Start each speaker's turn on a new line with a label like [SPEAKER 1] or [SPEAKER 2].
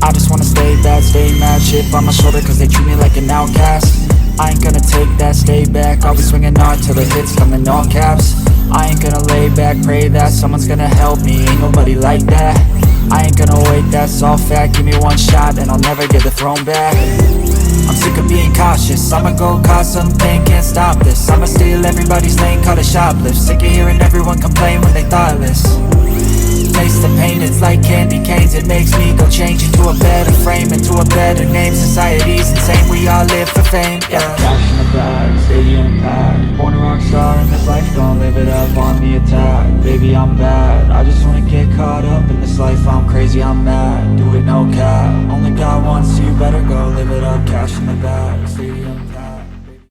[SPEAKER 1] I just wanna stay bad, stay mad, chip on my shoulder cause they treat me like an outcast. I ain't gonna take that, stay back, I'll be swinging hard till the hits come in all caps. I ain't gonna lay back, pray that someone's gonna help me, ain't nobody like that. I ain't gonna wait, that's all fact, give me one shot and I'll never get the throne back. I'm sick of being cautious, I'ma go cause something, can't stop this. I'ma steal everybody's lane, call it shoplift. Sick of hearing everyone complain when they thoughtless. Taste the pain, it's like candy canes. It makes me go change into a better frame, into a better name. Society's insane, we all live for fame, yeah. Cash in the bag, stadium packed. Born a rock star in this life, gon' live it up on the attack. Baby, I'm bad, I just wanna get caught up in this life. I'm crazy, I'm mad, do it no cap. Only God wants you, better go live it up. Cash in the bag.